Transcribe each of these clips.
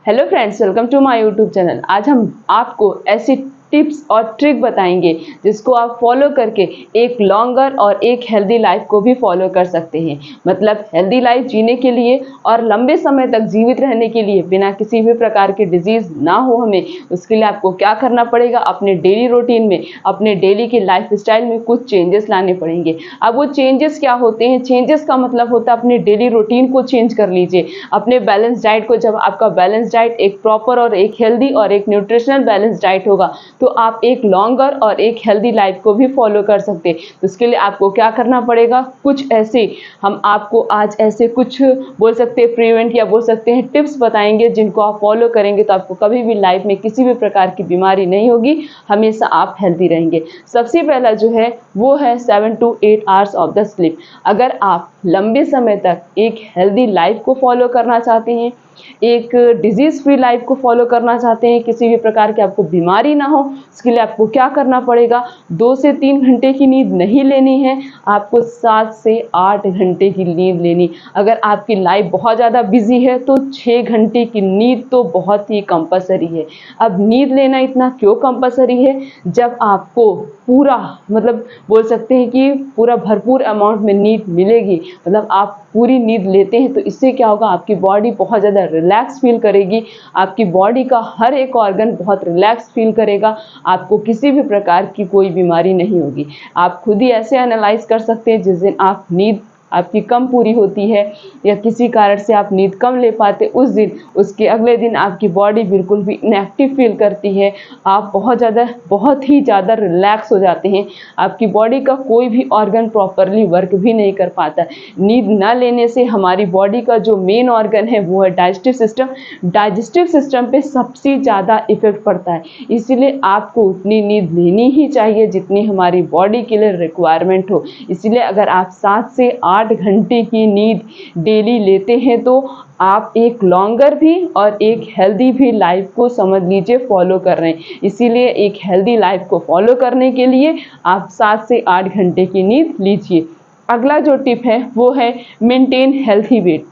Hello friends, welcome to my YouTube channel. आज हम आपको ऐसी टिप्स और ट्रिक बताएंगे जिसको आप फॉलो करके एक लॉन्गर और एक हेल्दी लाइफ को भी फॉलो कर सकते हैं। मतलब हेल्दी लाइफ जीने के लिए और लंबे समय तक जीवित रहने के लिए बिना किसी भी प्रकार के डिजीज ना हो हमें, उसके लिए आपको क्या करना पड़ेगा, अपने डेली रूटीन में, अपने डेली की लाइफ स्टाइल में कुछ चेंजेस लाने पड़ेंगे। अब वो चेंजेस क्या होते हैं? चेंजेस का मतलब होता है अपने डेली रूटीन को चेंज कर लीजिए। अपने बैलेंस डाइट को, जब आपका बैलेंस डाइट एक प्रॉपर और एक हेल्दी और एक न्यूट्रिशनल बैलेंस डाइट होगा तो आप एक लॉन्गर और एक हेल्दी लाइफ को भी फॉलो कर सकते हैं। तो इसके लिए आपको क्या करना पड़ेगा, कुछ ऐसे हम आपको आज ऐसे कुछ बोल सकते हैं प्रिवेंट या बोल सकते हैं टिप्स बताएंगे जिनको आप फॉलो करेंगे तो आपको कभी भी लाइफ में किसी भी प्रकार की बीमारी नहीं होगी, हमेशा आप हेल्दी रहेंगे। सबसे पहला जो है वो है 7 to 8 hours of the sleep. अगर आप लंबे समय तक एक हेल्दी लाइफ को फॉलो करना चाहते हैं, एक डिजीज फ्री लाइफ को फॉलो करना चाहते हैं, किसी भी प्रकार की आपको बीमारी ना हो, उसके लिए आपको क्या करना पड़ेगा, 2 से 3 घंटे की नींद नहीं लेनी है, आपको 7 से 8 घंटे की नींद लेनी। अगर आपकी लाइफ बहुत ज़्यादा बिजी है तो 6 घंटे की नींद तो बहुत ही कंपलसरी है। अब नींद लेना इतना क्यों कंपलसरी है? जब आपको पूरा मतलब बोल सकते हैं कि पूरा भरपूर अमाउंट में नींद मिलेगी, मतलब आप पूरी नींद लेते हैं तो इससे क्या होगा, आपकी बॉडी बहुत ज़्यादा रिलैक्स फील करेगी, आपकी बॉडी का हर एक ऑर्गन बहुत रिलैक्स फील करेगा, आपको किसी भी प्रकार की कोई बीमारी नहीं होगी। आप खुद ही ऐसे एनालाइज कर सकते हैं, जिस दिन आप नींद आपकी कम पूरी होती है या किसी कारण से आप नींद कम ले पाते, उस दिन उसके अगले दिन आपकी बॉडी बिल्कुल भी इनएक्टिव फील करती है, आप बहुत ही ज़्यादा रिलैक्स हो जाते हैं, आपकी बॉडी का कोई भी ऑर्गन प्रॉपरली वर्क भी नहीं कर पाता। नींद न लेने से हमारी बॉडी का जो मेन ऑर्गन है वो है डाइजेस्टिव सिस्टम पे सबसे ज़्यादा इफेक्ट पड़ता है। इसीलिए आपको उतनी नींद लेनी ही चाहिए जितनी हमारी बॉडी के लिए रिक्वायरमेंट हो। इसीलिए अगर आप 7 से 8 घंटे की नींद डेली लेते हैं तो आप एक लॉन्गर भी और एक हेल्दी भी लाइफ को समझ लीजिए फॉलो कर रहे हैं। इसीलिए एक हेल्दी लाइफ को फॉलो करने के लिए आप 7 से 8 घंटे की नींद लीजिए। अगला जो टिप है वो है मेंटेन हेल्थी वेट।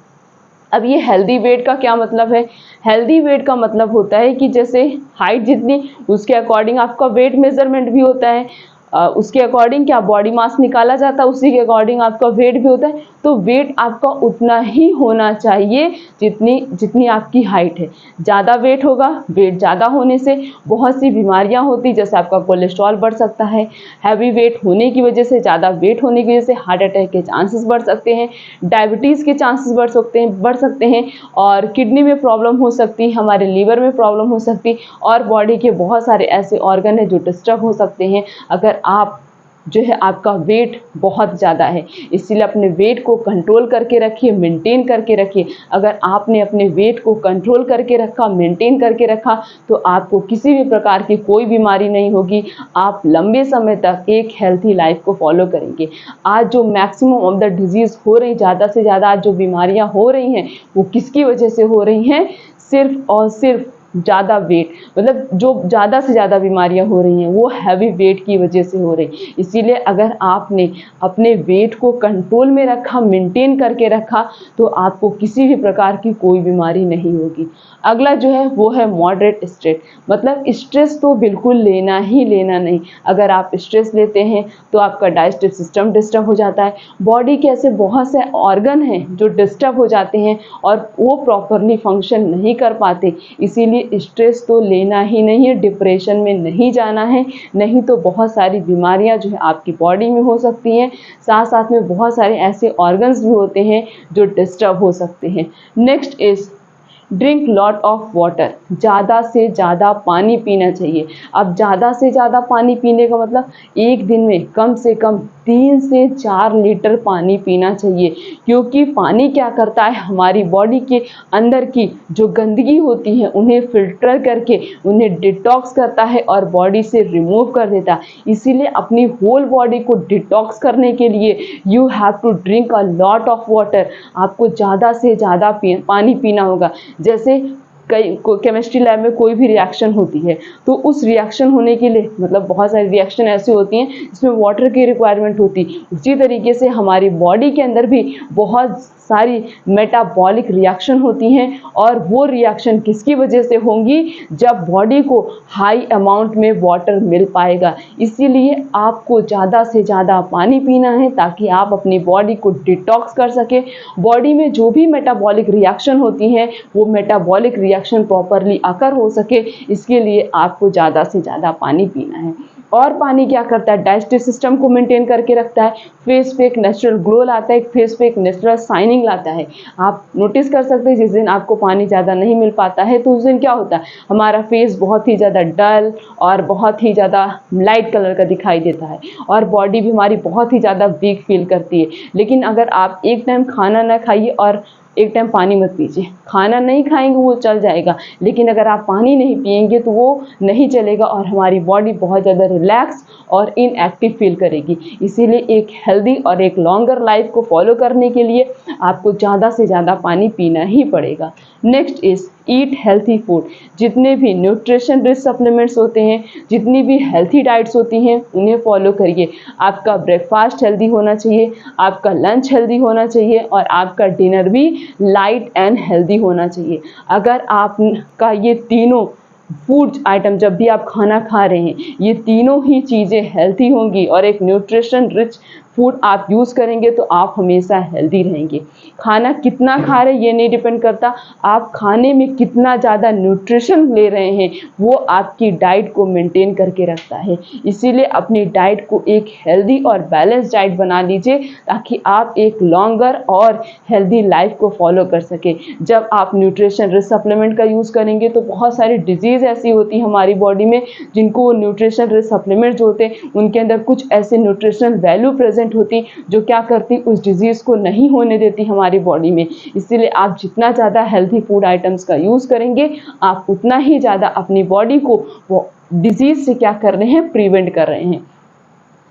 अब ये हेल्दी वेट का क्या मतलब है? हेल्दी वेट का मतलब होता है कि जैसे हाइट जितनी उसके अकॉर्डिंग आपका वेट मेजरमेंट भी होता है, उसके अकॉर्डिंग क्या बॉडी मास निकाला जाता है, उसी के अकॉर्डिंग आपका वेट भी होता है। तो वेट आपका उतना ही होना चाहिए जितनी आपकी हाइट है। ज़्यादा वेट होगा, वेट ज़्यादा होने से बहुत सी बीमारियां होती, जैसे आपका कोलेस्ट्रॉल बढ़ सकता है, हैवी वेट होने की वजह से, ज़्यादा वेट होने की वजह से हार्ट अटैक के चांसेस बढ़ सकते हैं, डायबिटीज़ के चांसेस बढ़ सकते हैं और किडनी में प्रॉब्लम हो सकती है, हमारे लीवर में प्रॉब्लम हो सकती है और बॉडी के बहुत सारे ऐसे ऑर्गन हैं जो डिस्टर्ब हो सकते हैं अगर आप जो है आपका वेट बहुत ज़्यादा है। इसीलिए अपने वेट को कंट्रोल करके रखिए, मेंटेन करके रखिए। अगर आपने अपने वेट को कंट्रोल करके रखा, मेंटेन करके रखा तो आपको किसी भी प्रकार की कोई बीमारी नहीं होगी, आप लंबे समय तक एक हेल्थी लाइफ को फॉलो करेंगे। आज जो मैक्सिमम ऑफ द डिजीज़ हो रही, ज़्यादा से ज़्यादा आज जो बीमारियाँ हो रही हैं वो किसकी वजह से हो रही हैं? सिर्फ और सिर्फ ज़्यादा वेट, मतलब जो ज़्यादा से ज़्यादा बीमारियां हो रही हैं वो हैवी वेट की वजह से हो रही। इसीलिए अगर आपने अपने वेट को कंट्रोल में रखा, मेंटेन करके रखा तो आपको किसी भी प्रकार की कोई बीमारी नहीं होगी। अगला जो है वो है मॉडरेट स्ट्रेस। मतलब स्ट्रेस तो बिल्कुल लेना ही लेना नहीं। अगर आप स्ट्रेस लेते हैं तो आपका डाइजेस्टिव सिस्टम डिस्टर्ब हो जाता है, बॉडी के ऐसे बहुत से ऑर्गन हैं जो डिस्टर्ब हो जाते हैं और वो प्रॉपरली फंक्शन नहीं कर पाते। इसीलिए स्ट्रेस तो लेना ही नहीं है, डिप्रेशन में नहीं जाना है, नहीं तो बहुत सारी बीमारियां जो है आपकी बॉडी में हो सकती हैं, साथ साथ में बहुत सारे ऐसे ऑर्गन्स भी होते हैं जो डिस्टर्ब हो सकते हैं। Next is drink lot of water. ज़्यादा से ज़्यादा पानी पीना चाहिए। अब ज़्यादा से ज़्यादा पानी पीने का मतलब एक दिन में कम से कम 3 से 4 लीटर पानी पीना चाहिए, क्योंकि पानी क्या करता है, हमारी बॉडी के अंदर की जो गंदगी होती है उन्हें फिल्टर करके उन्हें डिटॉक्स करता है और बॉडी से रिमूव कर देता है। इसीलिए अपनी होल बॉडी को डिटॉक्स करने के लिए you have to drink a lot of water. आपको ज़्यादा से ज़्यादा पानी पीना होगा। जैसे कई केमिस्ट्री लैब में कोई भी रिएक्शन होती है तो उस रिएक्शन होने के लिए मतलब बहुत सारी रिएक्शन ऐसी होती हैं जिसमें वाटर की रिक्वायरमेंट होती, उसी तरीके से हमारी बॉडी के अंदर भी बहुत सारी मेटाबॉलिक रिएक्शन होती हैं और वो रिएक्शन किसकी वजह से होंगी, जब बॉडी को हाई अमाउंट में वाटर मिल पाएगा। इसीलिए आपको ज़्यादा से ज़्यादा पानी पीना है ताकि आप अपनी बॉडी को डिटॉक्स कर सके। बॉडी में जो भी मेटाबॉलिक रिएक्शन होती हैं वो मेटाबॉलिक रिएक्शन प्रॉपरली अकर हो सके, इसके लिए आपको ज़्यादा से ज़्यादा पानी पीना है। और पानी क्या करता है, डाइजेस्टिव सिस्टम को मेंटेन करके रखता है, फेस पे एक नेचुरल ग्लो लाता है, फेस पे एक नेचुरल शाइनिंग लाता है। आप नोटिस कर सकते हैं जिस दिन आपको पानी ज़्यादा नहीं मिल पाता है तो उस दिन क्या होता है, हमारा फेस बहुत ही ज़्यादा डल और बहुत ही ज़्यादा लाइट कलर का दिखाई देता है और बॉडी भी हमारी बहुत ही ज़्यादा वीक फील करती है। लेकिन अगर आप एक टाइम खाना ना खाइए और एक टाइम पानी मत पीजिए, खाना नहीं खाएंगे वो चल जाएगा, लेकिन अगर आप पानी नहीं पिएंगे तो वो नहीं चलेगा और हमारी बॉडी बहुत ज़्यादा रिलैक्स और इनएक्टिव फील करेगी। इसीलिए एक हेल्दी और एक लॉन्गर लाइफ को फॉलो करने के लिए आपको ज़्यादा से ज़्यादा पानी पीना ही पड़ेगा। Next is eat healthy food. जितने भी न्यूट्रिशन रिच सप्लीमेंट्स होते हैं, जितनी भी हेल्थी डाइट्स होती हैं उन्हें फॉलो करिए। आपका ब्रेकफास्ट हेल्दी होना चाहिए, आपका लंच हेल्दी होना चाहिए और आपका डिनर भी लाइट एंड हेल्दी होना चाहिए। अगर आपका ये तीनों फूड आइटम जब भी आप खाना खा रहे हैं ये तीनों ही चीज़ें हेल्थी होंगी और एक न्यूट्रिशन रिच फूड आप यूज़ करेंगे तो आप हमेशा हेल्दी रहेंगे। खाना कितना खा रहे हैं ये नहीं डिपेंड करता, आप खाने में कितना ज़्यादा न्यूट्रिशन ले रहे हैं वो आपकी डाइट को मेंटेन करके रखता है। इसीलिए अपनी डाइट को एक हेल्दी और बैलेंस डाइट बना लीजिए ताकि आप एक लॉन्गर और हेल्दी लाइफ को फॉलो कर सके। जब आप न्यूट्रिशन रिच सप्लीमेंट का यूज़ करेंगे तो बहुत सारी डिजीज़ ऐसी होती है हमारी बॉडी में जिनको न्यूट्रिशन रिच सप्लीमेंट जो होते हैं उनके अंदर कुछ ऐसे न्यूट्रिशनल वैल्यू प्रेजेंट होती जो क्या करती उस डिजीज़ को नहीं होने देती हमारी बॉडी में। इसीलिए आप जितना ज़्यादा हेल्थी फूड आइटम्स का यूज़ करेंगे आप उतना ही ज़्यादा अपनी बॉडी को वो डिजीज़ से क्या कर रहे हैं, प्रिवेंट कर रहे हैं।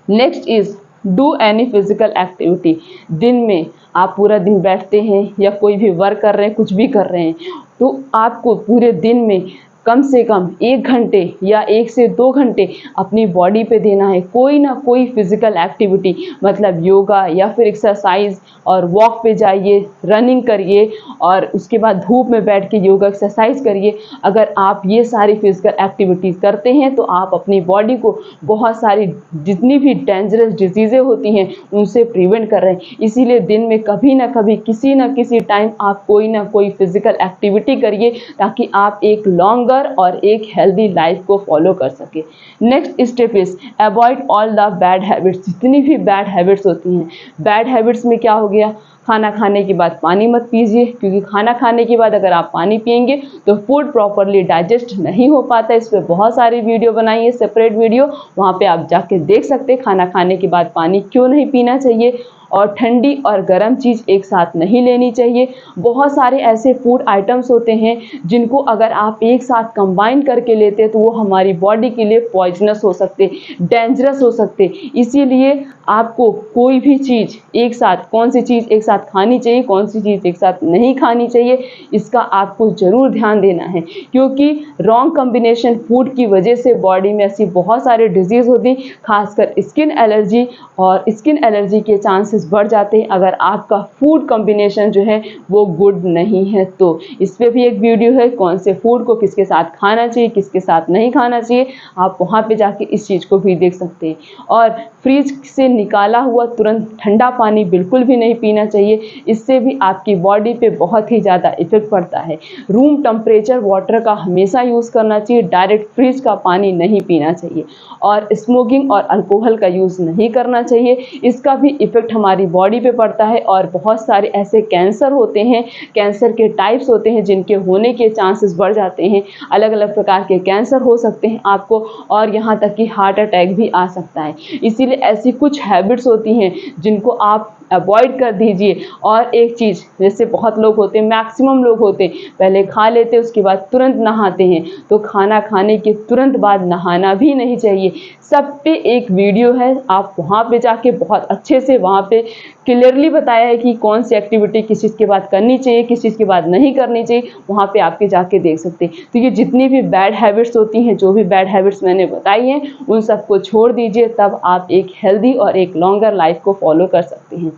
Next is do any physical activity. दिन में आप पूरा दिन बैठते हैं या कोई भी वर्क कर रहे हैं, कुछ भी कर रहे हैं, तो आपको पूरे दिन में कम से कम 1 घंटे या 1 से 2 घंटे अपनी बॉडी पे देना है कोई ना कोई फिजिकल एक्टिविटी, मतलब योगा या फिर एक्सरसाइज, और वॉक पे जाइए, रनिंग करिए और उसके बाद धूप में बैठ के योगा एक्सरसाइज करिए। अगर आप ये सारी फिजिकल एक्टिविटीज़ करते हैं तो आप अपनी बॉडी को बहुत सारी जितनी भी डेंजरस डिजीज़ें होती हैं उनसे प्रिवेंट कर रहे हैं। इसीलिए दिन में कभी ना कभी किसी ना किसी टाइम आप कोई ना कोई फिजिकल एक्टिविटी करिए ताकि आप एक लॉन्गर और एक हेल्दी लाइफ को फॉलो कर सके। Next step is avoid all the bad habits. जितनी भी बैड हैबिट्स होती हैं, बैड हैबिट्स में क्या हो गया, खाना खाने के बाद पानी मत पीजिए, क्योंकि खाना खाने के बाद अगर आप पानी पिएंगे तो फूड प्रॉपरली डाइजेस्ट नहीं हो पाता। इस पर बहुत सारी वीडियो बनाई है, सेपरेट वीडियो, वहाँ पे आप जाके देख सकते हैं खाना खाने के बाद पानी क्यों नहीं पीना चाहिए। और ठंडी और गर्म चीज़ एक साथ नहीं लेनी चाहिए। बहुत सारे ऐसे फूड आइटम्स होते हैं जिनको अगर आप एक साथ कंबाइन करके लेते हैं तो वो हमारी बॉडी के लिए पॉइजनस हो सकते, डेंजरस हो सकते। इसीलिए आपको कोई भी चीज़ एक साथ, कौन सी चीज़ एक साथ खानी चाहिए, कौन सी चीज़ एक साथ नहीं खानी चाहिए, इसका आपको ज़रूर ध्यान देना है, क्योंकि रॉन्ग कॉम्बिनेशन फूड की वजह से बॉडी में ऐसी बहुत सारे डिजीज़ होती, खासकर स्किन एलर्जी, और स्किन एलर्जी के चांसेस बढ़ जाते हैं अगर आपका फूड कॉम्बिनेशन जो है वो गुड नहीं है। तो इस पर भी एक वीडियो है, कौन से फूड को किसके साथ खाना चाहिए, किसके साथ नहीं खाना चाहिए, आप वहाँ पे जाके इस चीज़ को भी देख सकते हैं। और फ्रिज से निकाला हुआ तुरंत ठंडा पानी बिल्कुल भी नहीं पीना चाहिए, इससे भी आपकी बॉडी पे बहुत ही ज़्यादा इफेक्ट पड़ता है। रूम टेम्परेचर वाटर का हमेशा यूज़ करना चाहिए, डायरेक्ट फ्रिज का पानी नहीं पीना चाहिए। और स्मोकिंग और अल्कोहल का यूज़ नहीं करना चाहिए, इसका भी इफेक्ट हमारी बॉडी पे पड़ता है। और बहुत सारे ऐसे कैंसर होते हैं, कैंसर के टाइप्स होते हैं जिनके होने के चांसेस बढ़ जाते हैं। अलग अलग प्रकार के कैंसर हो सकते हैं आपको, और यहाँ तक कि हार्ट अटैक भी आ सकता है। इसीलिए ऐसी कुछ हैबिट्स होती हैं जिनको आप अवॉइड कर दीजिए। और एक चीज़, जैसे बहुत लोग होते हैं, मैक्सिमम लोग होते हैं, पहले खा लेते उसके बाद तुरंत नहाते हैं, तो खाना खाने के तुरंत बाद नहाना भी नहीं चाहिए। सब पे एक वीडियो है, आप वहाँ पे जाके बहुत अच्छे से वहाँ पे क्लियरली बताया है कि कौन सी एक्टिविटी किस चीज़ के बाद करनी चाहिए, किस चीज़ के बाद नहीं करनी चाहिए, वहाँ पे आपके जाके देख सकते हैं। तो ये जितनी भी बैड हैबिट्स होती हैं, जो भी बैड हैबिट्स मैंने बताई हैं, उन सबको छोड़ दीजिए, तब आप एक हेल्दी और एक लॉन्गर लाइफ को फॉलो कर सकते हैं।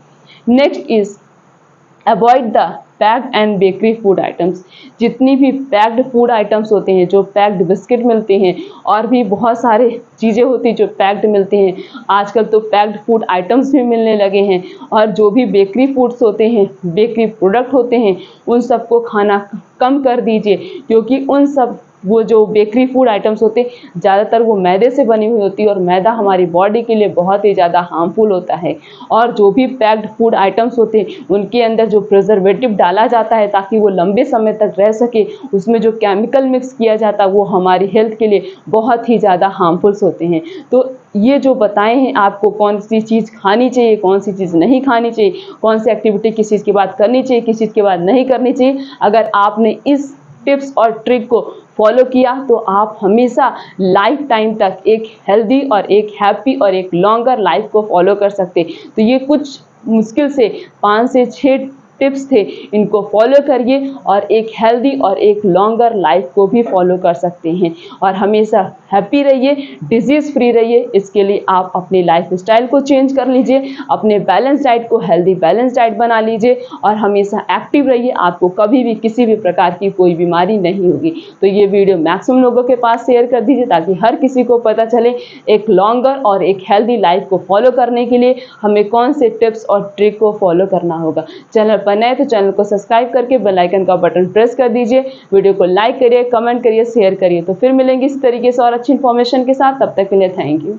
Next is avoid the packed and bakery food items. जितनी भी पैक्ड फूड आइटम्स होते हैं, जो पैक्ड बिस्किट मिलते हैं और भी बहुत सारे चीज़ें होती हैं जो पैक्ड मिलती हैं, आजकल तो पैक्ड फूड आइटम्स भी मिलने लगे हैं। और जो भी बेकरी फूड्स होते हैं, बेकरी प्रोडक्ट होते हैं, उन सबको खाना कम कर दीजिए, क्योंकि उन सब वो जो बेकरी फूड आइटम्स होते हैं ज़्यादातर वो मैदे से बनी हुई होती है, और मैदा हमारी बॉडी के लिए बहुत ही ज़्यादा हार्मफुल होता है। और जो भी पैक्ड फूड आइटम्स होते हैं, उनके अंदर जो प्रिजर्वेटिव डाला जाता है ताकि वो लंबे समय तक रह सके, उसमें जो केमिकल मिक्स किया जाता है वो हमारी हेल्थ के लिए बहुत ही ज़्यादा हार्मफुल्स होते हैं। तो ये जो बताए हैं आपको, कौन सी चीज़ खानी चाहिए, कौन सी चीज़ नहीं खानी चाहिए, कौन सी एक्टिविटी किस चीज़ के बाद करनी चाहिए, किस चीज़ के बाद नहीं करनी चाहिए, अगर आपने इस टिप्स और ट्रिक को फॉलो किया तो आप हमेशा लाइफ टाइम तक एक हेल्दी और एक हैप्पी और एक लॉन्गर लाइफ को फॉलो कर सकते। तो ये कुछ मुश्किल से 5 से 6 टिप्स थे, इनको फॉलो करिए और एक हेल्दी और एक लॉन्गर लाइफ को भी फॉलो कर सकते हैं। और हमेशा हैप्पी रहिए, डिजीज़ फ्री रहिए। इसके लिए आप अपनी लाइफ स्टाइल को चेंज कर लीजिए, अपने बैलेंस डाइट को हेल्दी बैलेंस डाइट बना लीजिए और हमेशा एक्टिव रहिए। आपको कभी भी किसी भी प्रकार की कोई बीमारी नहीं होगी। तो ये वीडियो मैक्सिमम लोगों के पास शेयर कर दीजिए, ताकि हर किसी को पता चले एक लॉन्गर और एक हेल्दी लाइफ को फॉलो करने के लिए हमें कौन से टिप्स और ट्रिक को फॉलो करना होगा। चैनल पर नए तो चैनल को सब्सक्राइब करके बेल आइकन का बटन प्रेस कर दीजिए, वीडियो को लाइक करिए, कमेंट करिए, शेयर करिए। तो फिर मिलेंगे इस तरीके से और अच्छी इन्फॉर्मेशन के साथ। तब तक के लिए थैंक यू।